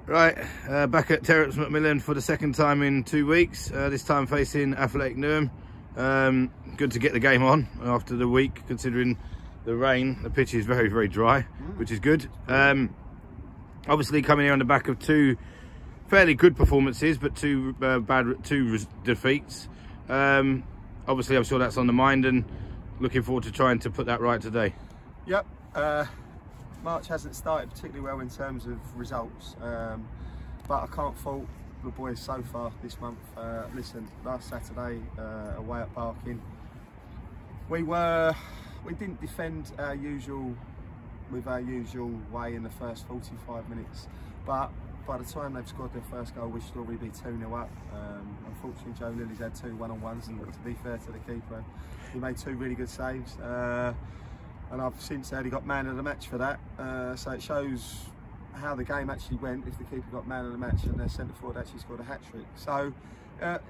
Right, back at Terence McMillan for the second time in 2 weeks, this time facing Athletic Newham. Good to get the game on after the week, considering the rain. The pitch is very, very dry, which is good. Obviously coming here on the back of two fairly good performances, but two defeats. Obviously I'm sure that's on the mind, and looking forward to trying to put that right today. Yep. March hasn't started particularly well in terms of results, but I can't fault the boys so far this month. Listen, last Saturday away at Barking, we didn't defend our usual way in the first 45 minutes, but by the time they've scored their first goal, we should already be 2-0 up. Unfortunately, Joe Lilly's had 2 one-on-ones, and to be fair to the keeper, he made 2 really good saves. And I've since heard he got man of the match for that. So it shows how the game actually went if the keeper got man of the match and their centre forward actually scored a hat-trick. So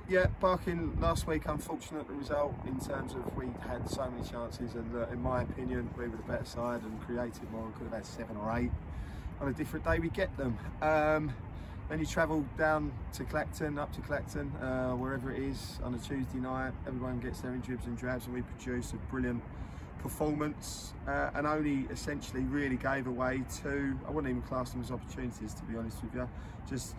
yeah, Barking last week, unfortunate the result in terms of we had so many chances, and in my opinion we were the better side and created more and could have had 7 or 8. On a different day we get them. Then you travel down to Clacton, up to Clacton, wherever it is, on a Tuesday night. Everyone gets there in dribs and drabs, and we produce a brilliant performance, and only essentially really gave away 2, I wouldn't even class them as opportunities, to be honest with you. Just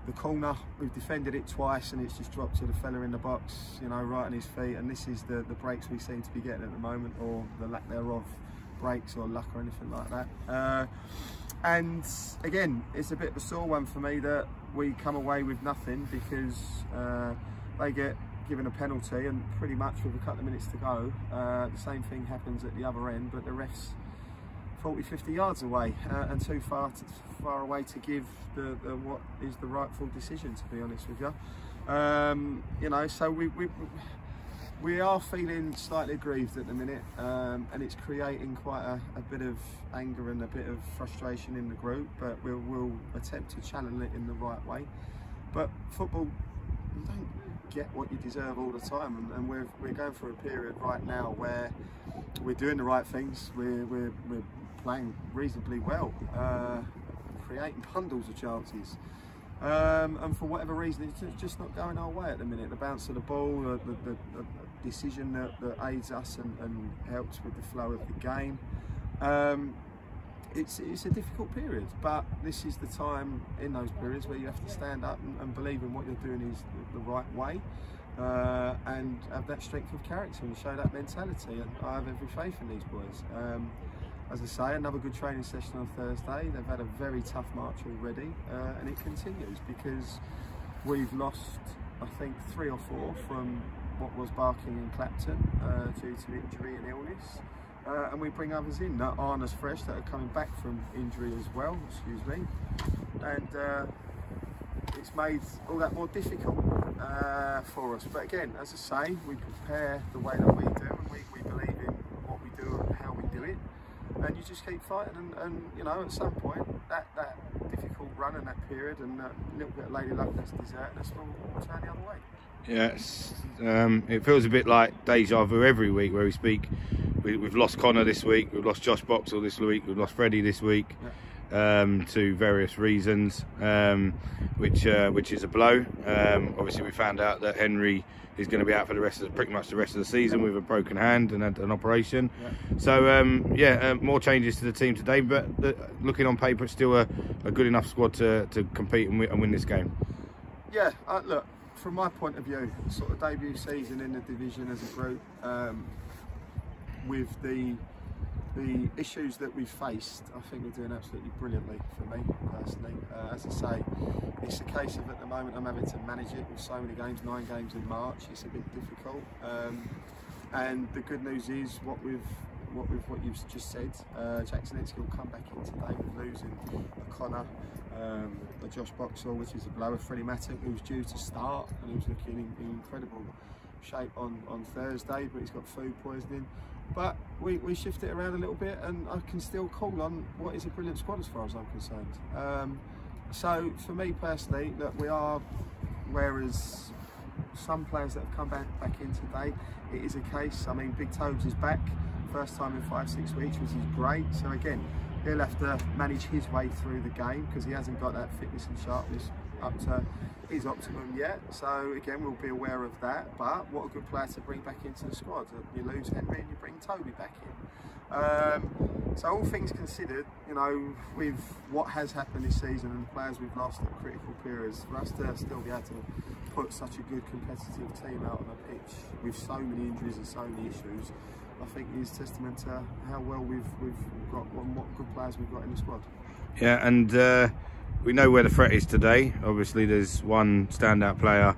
the corner, we've defended it twice and it's just dropped to the fella in the box, you know, right on his feet, and this is the breaks we seem to be getting at the moment, or the lack thereof, breaks or luck or anything like that. And again, it's a bit of a sore one for me that we come away with nothing, because they get given a penalty, and pretty much with a couple of minutes to go, the same thing happens at the other end, but the ref's 40-50 yards away, and too far away to give the what is the rightful decision, to be honest with you. You know, so we are feeling slightly aggrieved at the minute, and it's creating quite a bit of anger and a bit of frustration in the group, but we'll attempt to channel it in the right way. But football, you don't get what you deserve all the time, and we're going through a period right now where we're doing the right things, we're playing reasonably well, creating bundles of chances, and for whatever reason it's just not going our way at the minute. The bounce of the ball, the decision that aids us and helps with the flow of the game. It's a difficult period, but this is the time in those periods where you have to stand up and believe in what you're doing is the right way, and have that strength of character and show that mentality, and I have every faith in these boys. As I say, another good training session on Thursday. They've had a very tough March already, and it continues because we've lost, I think, 3 or 4 from what was Barking and Clapton due to injury and illness. And we bring others in that aren't as fresh, that are coming back from injury as well, excuse me. And it's made all that more difficult for us. But again, as I say, we prepare the way that we do, and we believe in what we do and how we do it. And you just keep fighting, and you know, at some point, that difficult run and that period and a little bit of lady luck that's deserted us will turn the other way. Yes, it feels a bit like deja vu every week where we speak. We've lost Connor this week, we've lost Josh Boxall this week, we've lost Freddie this week, to various reasons, which is a blow. Obviously, we found out that Henry is going to be out for pretty much the rest of the season with a broken hand and an operation. So more changes to the team today, but looking on paper, it's still a good enough squad to compete and win this game. Yeah, look, from my point of view, sort of debut season in the division as a group, with the issues that we've faced, I think we're doing absolutely brilliantly for me personally. As I say, it's a case of at the moment I'm having to manage it with so many games, 9 games in March. It's a bit difficult, and the good news is what you've just said, Jackson Etsky will come back in today with losing a Connor, a Josh Boxall, which is a blow, of Freddie Mattock, who was due to start and he was looking in incredible shape on Thursday, but he's got food poisoning. But we shift it around a little bit, and I can still call on what is a brilliant squad as far as I'm concerned. So for me personally, look, we are, whereas some players that have come back in today, it is a case, I mean, Big Tobes is back, first time in 5-6 weeks, which is great. So again, he'll have to manage his way through the game because he hasn't got that fitness and sharpness up to his optimum yet. So again, we'll be aware of that. But what a good player to bring back into the squad. You lose Henry and you bring Toby back in. So all things considered, you know, with what has happened this season and the players we've lost at critical periods, for us to still be able to put such a good competitive team out on the pitch with so many injuries and so many issues, I think is testament to how well we've got and what good players we've got in the squad. Yeah, and we know where the threat is today. Obviously, there's one standout player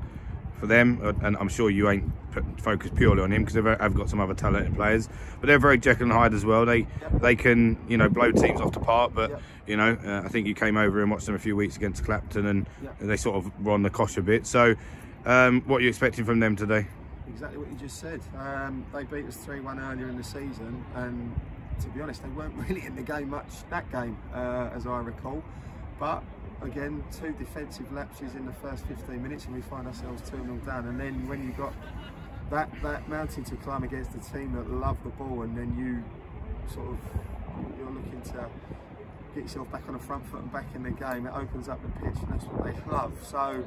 for them, and I'm sure you ain't focused purely on him because they've got some other talented players, but they're very Jekyll and Hyde as well. They can, you know, blow teams off the park, but you know, I think you came over and watched them a few weeks against Clapton, and they sort of were on the cosh a bit. So, what are you expecting from them today? Exactly what you just said. They beat us 3-1 earlier in the season, and to be honest, they weren't really in the game much that game, as I recall. But again, 2 defensive lapses in the first 15 minutes, and we find ourselves 2-0 down. And then when you've got that mountain to climb against a team that love the ball, and then you're looking to get yourself back on the front foot and back in the game, it opens up the pitch, and that's what they love. So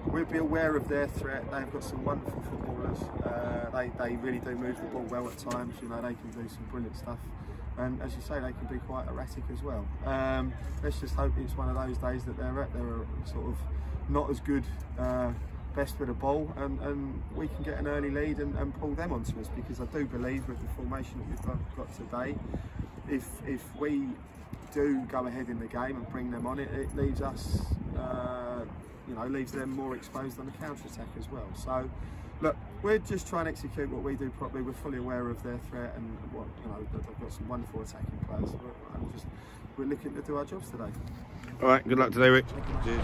we'll be aware of their threat. They've got some wonderful footballers. They really do move the ball well at times. You know, they can do some brilliant stuff. And as you say, they can be quite erratic as well. Let's just hope it's one of those days that they're sort of not as good best with the ball, and we can get an early lead and pull them onto us, because I do believe with the formation that we've got today, if we do go ahead in the game and bring them on, it leaves us, you know, leaves them more exposed on the counter-attack as well. So look, we're just trying to execute what we do properly. We're fully aware of their threat, and what, you know, they've got some wonderful attacking players. We're looking to do our jobs today. All right, good luck today, Rick. Cheers.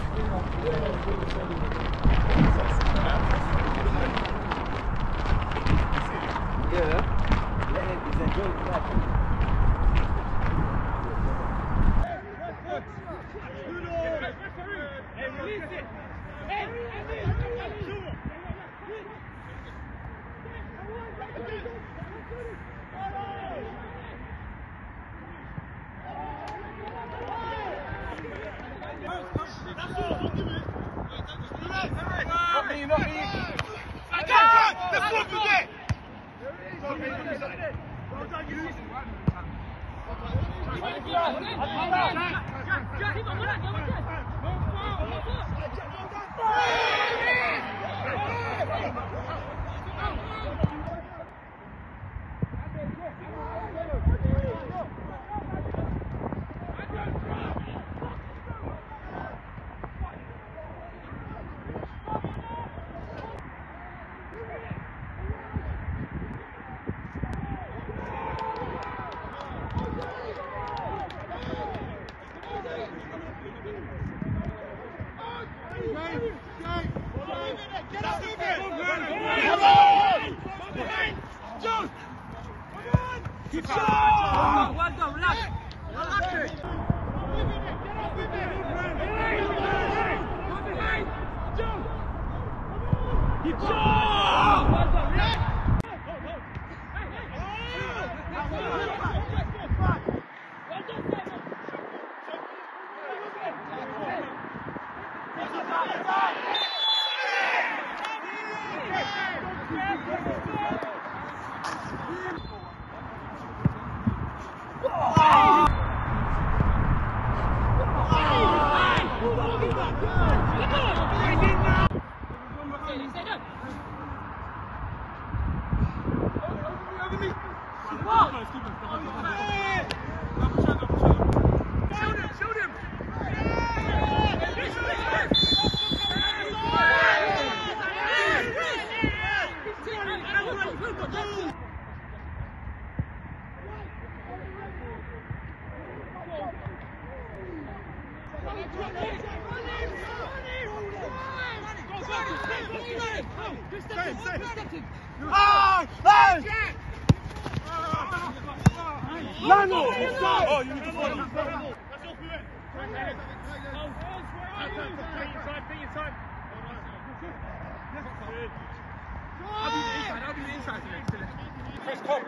Chris, come.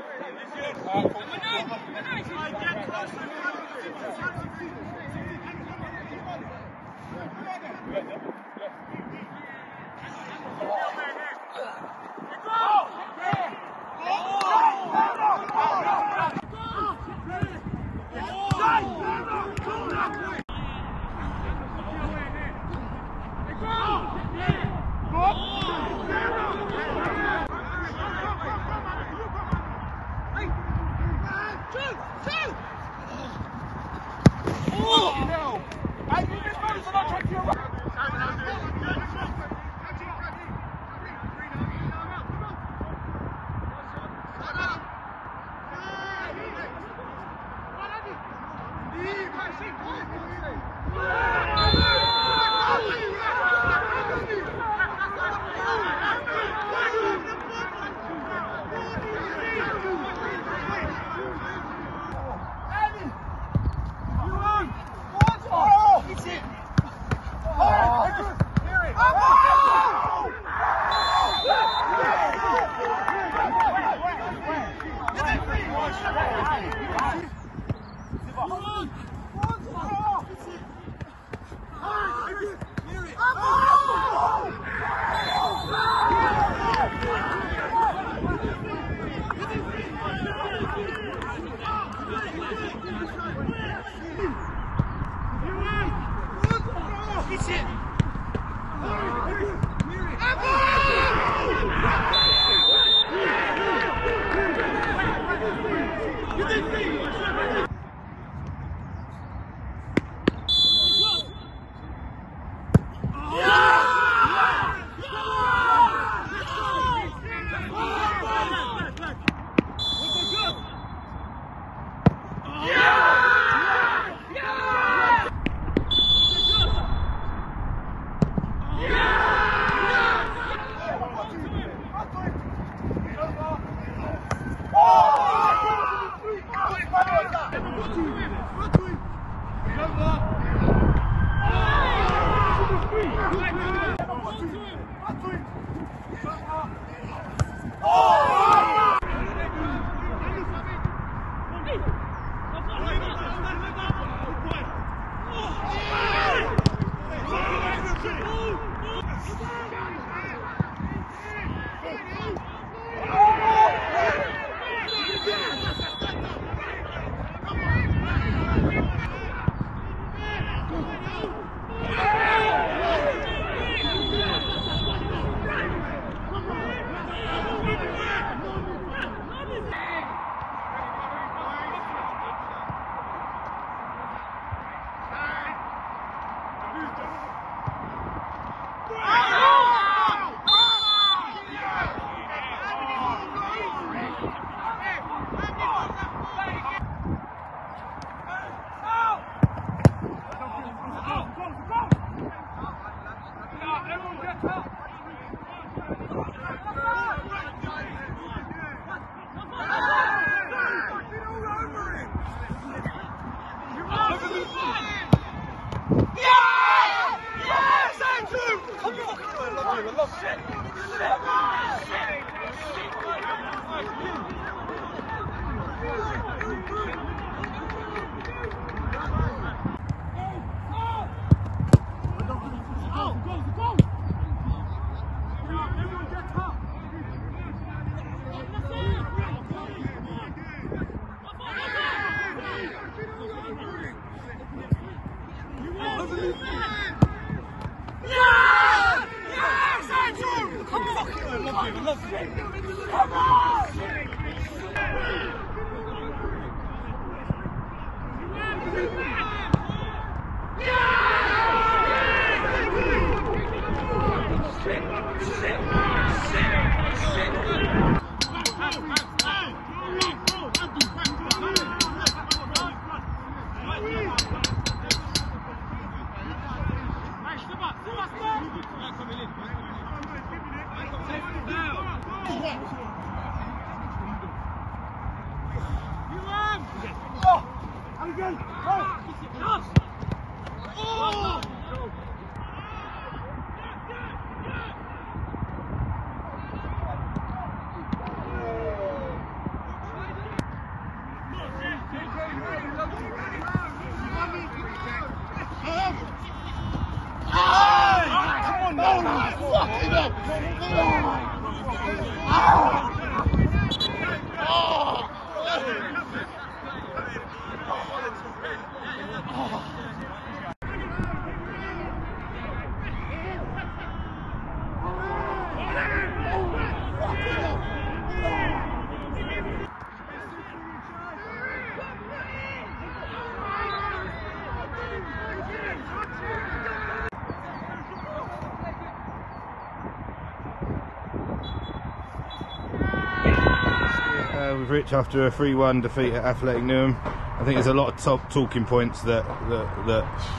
with Rich after a 3-1 defeat at Athletic Newham. I think there's a lot of talking points that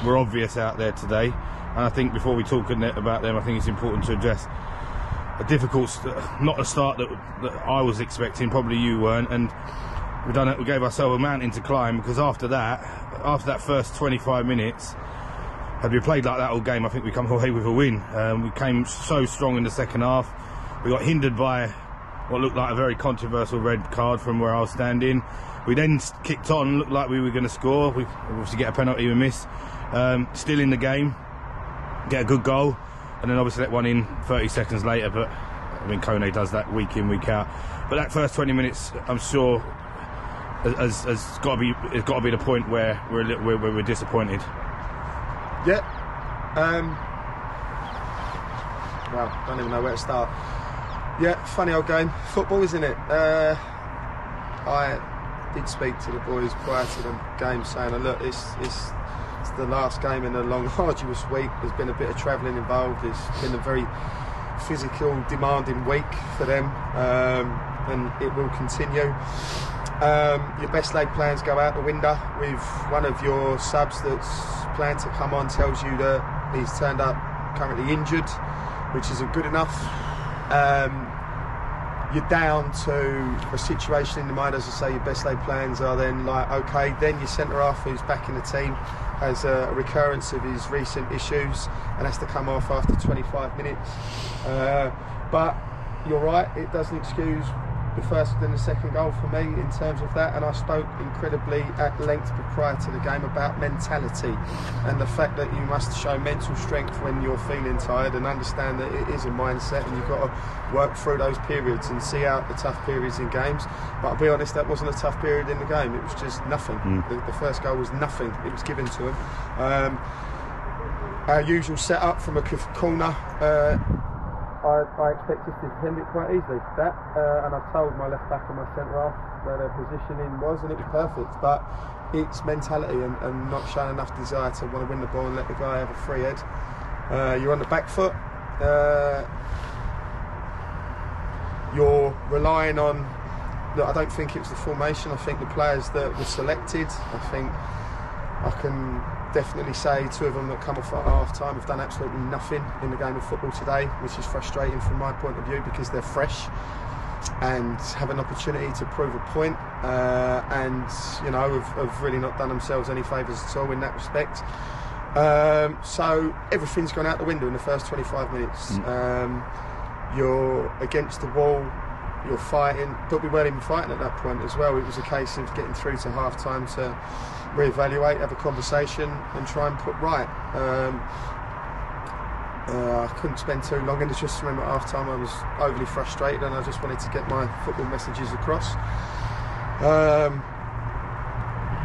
were obvious out there today, and I think before we talk about them, I think it's important to address a difficult, not a start that I was expecting, probably you weren't, and we gave ourselves a mountain to climb, because after that first 25 minutes, had we played like that all game, I think we come away with a win. We came so strong in the second half. We got hindered by what looked like a very controversial red card from where I was standing. We then kicked on, looked like we were going to score. We obviously get a penalty, we miss. Still in the game, get a good goal, and then obviously let one in 30 seconds later. But I mean, Kone does that week in, week out. But that first 20 minutes, I'm sure, has got to be the point where we're disappointed. Yeah. Well, don't even know where to start. Yeah, funny old game. Football, isn't it? I did speak to the boys prior to the game, saying, look, it's the last game in a long, arduous week. There's been a bit of travelling involved. It's been a very physical, demanding week for them, and it will continue. Your best laid plans go out the window with one of your subs that's planned to come on tells you that he's turned up currently injured, which isn't good enough. You're down to a situation in the mind, as I say, your best laid plans are then like, okay, then your centre half who's back in the team has a recurrence of his recent issues and has to come off after 25 minutes. But you're right, it doesn't excuse the first and the second goal for me in terms of that, and I spoke incredibly at length prior to the game about mentality and the fact that you must show mental strength when you're feeling tired, and understand that it is a mindset and you've got to work through those periods and see out the tough periods in games. But I'll be honest, that wasn't a tough period in the game. It was just nothing. The first goal was nothing. It was given to him. Our usual setup from a corner, I expect us to defend it quite easily. And I've told my left back and my centre half where their positioning was, and it was perfect. But it's mentality and not showing enough desire to want to win the ball and let the guy have a free head. You're on the back foot. You're relying on. Look, I don't think it was the formation. I think the players that were selected. I think I can definitely say two of them that come off at half time have done absolutely nothing in the game of football today, which is frustrating from my point of view, because they're fresh and have an opportunity to prove a point, and you know have really not done themselves any favours at all in that respect. So everything's gone out the window in the first 25 minutes. You're against the wall, you're fighting, but we weren't even fighting at that point as well. It was a case of getting through to half time to reevaluate, have a conversation and try and put right. I couldn't spend too long in the dressing room at half time. I was overly frustrated and I just wanted to get my football messages across.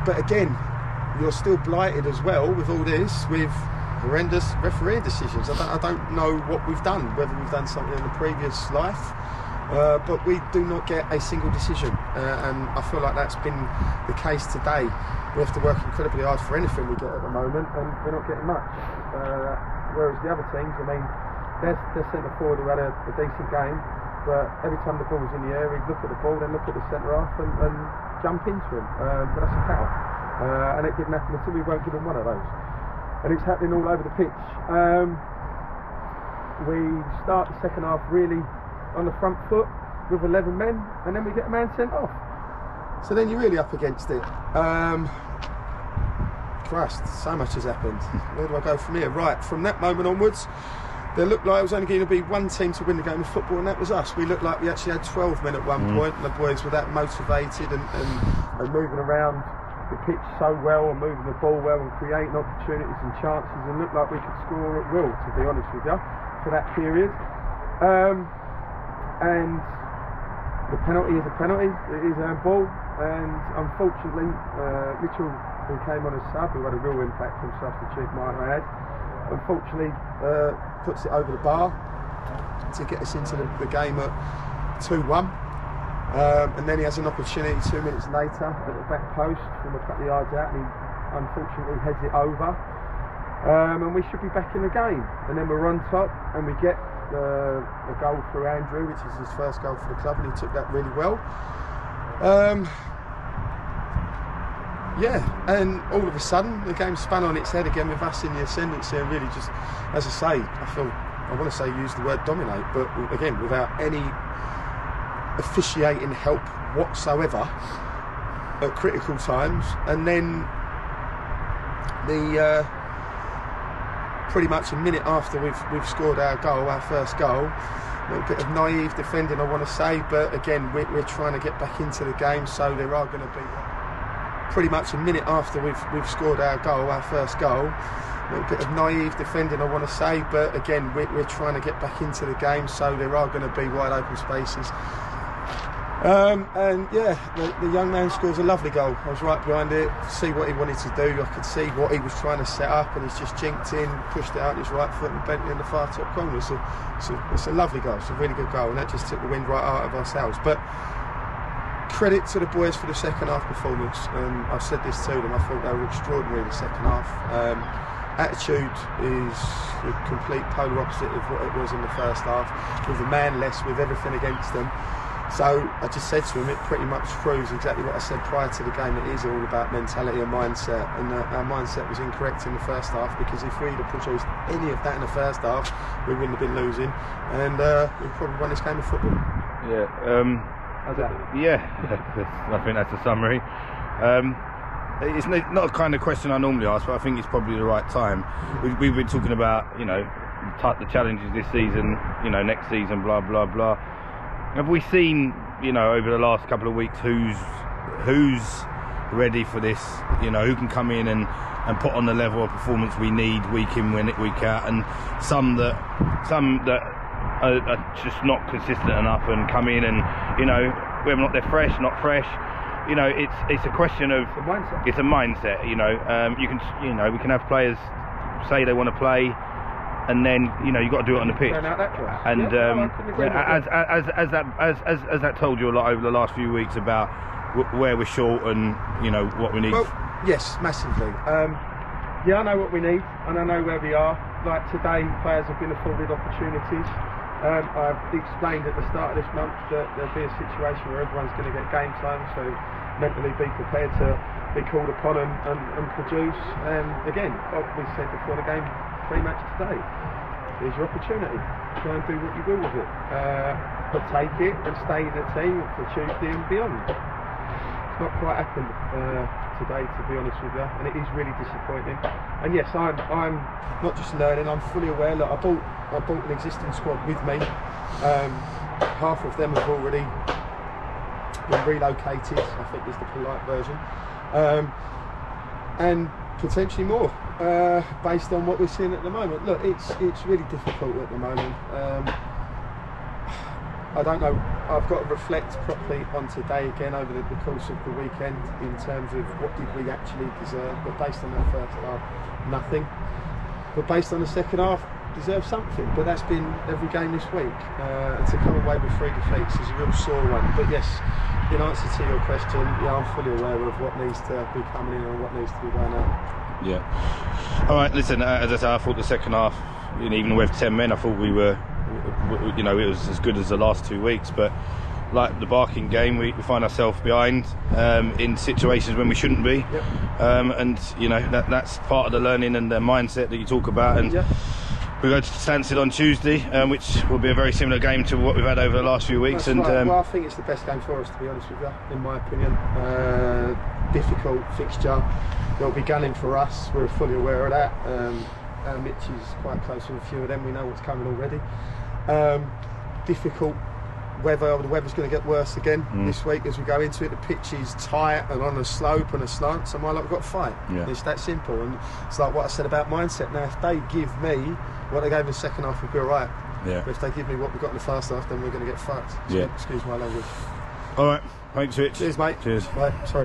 But again, you're still blighted as well with all this, with horrendous refereeing decisions. I don't know what we've done, whether we've done something in the previous life, but we do not get a single decision, and I feel like that's been the case today. We have to work incredibly hard for anything we get at the moment, and we're not getting much. Whereas the other teams, I mean, their centre forward who had a decent game, but every time the ball was in the air, he'd look at the ball, then look at the centre half and jump into him. But that's a foul, and it didn't happen until we weren't given one of those. And it's happening all over the pitch. We start the second half really on the front foot with 11 men, and then we get a man sent off. So then you're really up against it. Christ, so much has happened. Where do I go from here? Right, from that moment onwards, there looked like it was only going to be one team to win the game of football, and that was us. We looked like we actually had 12 men at one point, and the boys were that motivated and moving around the pitch so well, and moving the ball well, and creating opportunities and chances, and looked like we could score at will, to be honest with you, for that period. And the penalty is a penalty. It is our ball, and unfortunately, Mitchell, who came on as sub, who had a real impact from substitute, might I add, unfortunately puts it over the bar to get us into the game at 2-1. And then he has an opportunity 2 minutes later at the back post from a couple of yards out, and he unfortunately heads it over. And we should be back in the game. And then we're on top, and we get the goal through Andrew, which is his first goal for the club, and he took that really well. Yeah, and all of a sudden the game spun on its head again with us in the ascendancy, and really just, as I say, I want to say use the word dominate, but again without any officiating help whatsoever at critical times. And then pretty much a minute after we've scored our first goal, a little bit of naive defending, I want to say, but again we're trying to get back into the game, so there are going to be pretty much a minute after we've scored our first goal, a little bit of naive defending, I want to say, but again we're trying to get back into the game, so there are going to be wide open spaces. And yeah, the young man scores a lovely goal. I was right behind it, see what he wanted to do. I could see what he was trying to set up, and he's just jinked in, pushed it out his right foot and bent it in the far top corner. It's a lovely goal. It's a really good goal, and that just took the wind right out of ourselves. But credit to the boys for the second half performance. I said this to them, I thought they were extraordinary in the second half. Attitude is the complete polar opposite of what it was in the first half, with a man less, with everything against them. So I just said to him, it pretty much proves exactly what I said prior to the game. It is all about mentality and mindset, and our mindset was incorrect in the first half, because if we'd have produced any of that in the first half, we wouldn't have been losing, and we probably won this game of football. Yeah. Yeah, I think that's a summary. It's not a kind of question I normally ask, but I think it's probably the right time. We've been talking about, you know, the challenges this season, you know, next season, blah blah blah. Have we seen, you know, over the last couple of weeks who's ready for this? You know, who can come in and put on the level of performance we need week in, week out, and some that are just not consistent enough and come in and, you know, whether or not they're fresh, not fresh, you know, it's a question of it's a mindset. You know, we can have players say they want to play, and then, you know, you've got to do it on the pitch. And as that told you a lot over the last few weeks about where we're short and, you know, what we need. Well, yes, massively. Yeah, I know what we need, and I know where we are. Like today, players have been afforded opportunities. I've explained at the start of this month that there'll be a situation where everyone's going to get game time, so mentally be prepared to be called upon and produce. And again, like we said before the game, pre-match today, here's your opportunity. Try and do what you will with it, but take it and stay in the team for Tuesday and beyond. It's not quite happened today, to be honest with you, and it is really disappointing. And yes, I'm not just learning, I'm fully aware. Look, I bought an existing squad with me. Half of them have already been relocated, I think is the polite version, and potentially more, based on what we're seeing at the moment. Look, it's really difficult at the moment. I don't know, I've got to reflect properly on today again over the course of the weekend in terms of what did we actually deserve. But based on that first half, nothing. But based on the second half, deserve something. But that's been every game this week. And to come away with 3 defeats is a real sore one. But yes, in answer to your question, yeah, I'm fully aware of what needs to be coming in and what needs to be going out. Yeah. All right, listen, as I said, I thought the second half, you know, even with 10 men, I thought we were, you know, it was as good as the last 2 weeks. But like the Barking game, we find ourselves behind in situations when we shouldn't be. Yep. And, you know, that's part of the learning and the mindset that you talk about. And yep. We go to Stansted on Tuesday, which will be a very similar game to what we've had over the last few weeks. That's and right. Well, I think it's the best game for us, to be honest with you, in my opinion. Difficult fixture. They'll be gunning for us. We're fully aware of that. Mitch is quite close with a few of them. We know what's coming already. Difficult weather. The weather's going to get worse again this week as we go into it. The pitch is tight and on a slope and a slant, so my lot have got to fight. Yeah. It's that simple. And it's like what I said about mindset. Now, if they give me what they gave in the second half, we'll be all right. Yeah. But if they give me what we got in the first half, then we're going to get fucked. So, yeah. Excuse my language. All right. Thanks, Rich. Cheers, mate. Cheers. Bye. Sorry.